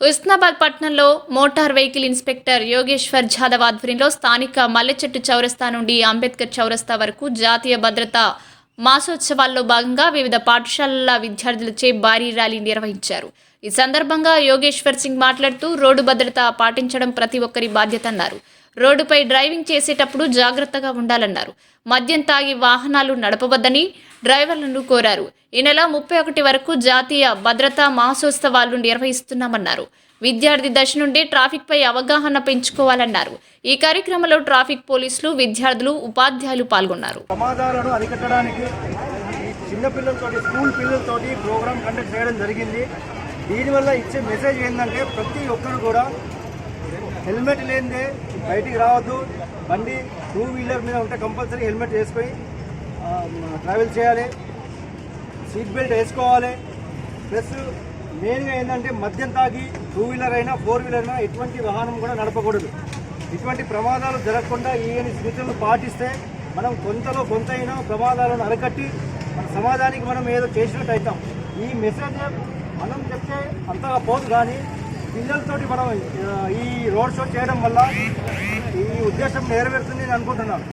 ఉస్నాబాద్ పట్టణంలో motor vehicle inspector Yogeshwar Jadhav ఆధ్వర్యంలో స్థానిక మల్లెచెట్టు చౌరస్తా నుండి అంబేద్కర్ చౌరస్తా వరకు జాతీయ భద్రతా మాసోత్సవాల్లో భాగంగా వివిధ పాఠశాలల విద్యార్థులచే భారీ ర్యాలీ నిర్వహించారు. ఈ సందర్భంగా యోగేశ్వర్ సింగ్ మాట్లాడుతూ రోడ్డు భద్రత పాటించడం ప్రతి ఒక్కరి బాధ్యత అన్నారు. రోడ్డుపై డ్రైవింగ్ చేసేటప్పుడు జాగ్రత్తగా ఉండాలన్నారు. మద్యం తాగి వాహనాలు నడపవద్దని డ్రైవర్లను కోరారు. ఈ నెల 31 వరకు జాతీయ భద్రతా మాసోత్సవాలు నిర్వహిస్తున్నామన్నారు. విద్యార్థి దశ నుండి ట్రాఫిక్ పై అవగాహన పెంచుకోవాలన్నారు. ఈ కార్యక్రమంలో ట్రాఫిక్ పోలీసులు, విద్యార్థులు, ఉపాధ్యాయులు పాల్గొన్నారు. ప్రమాదాలను అరికట్టడానికి చిన్న పిల్లలతోటి, స్కూల్ పిల్లలతోటి ప్రోగ్రామ్ కండక్ట్ చేయడం జరిగింది. దీనివల్ల ఇచ్చే మెసేజ్ ఏంటంటే ప్రతి ఒక్కరు కూడా హెల్మెట్ లేనిదే బయటికి రావద్దు. బండి 2 వీలర్ మీద ఉంటే కంపల్సరీ హెల్మెట్ వేసుకొని ట్రావెల్ చేయాలి. సీట్ బెల్ట్ వేసుకోవాలి. ప్లస్ మెయిన్గా ఏంటంటే మద్యం తాగి 2 వీలర్ అయినా 4 వీలర్ అయినా ఎటువంటి వాహనం కూడా నడపకూడదు. ఇటువంటి ప్రమాదాలు జరగకుండా ఈ సూచనలు పాటిస్తే మనం కొంత అయినా ప్రమాదాలను అరికట్టి మన సమాజానికి మనం ఏదో చేసినట్టు అవుతాం. ఈ మెసేజ్ మనం చెప్తే అంతగా పోదు, కానీ పిల్లలతోటి మనం ఈ రోడ్ షో చేయడం వల్ల ఈ ఉద్దేశం నెరవేరుతుంది నేను అనుకుంటున్నాను.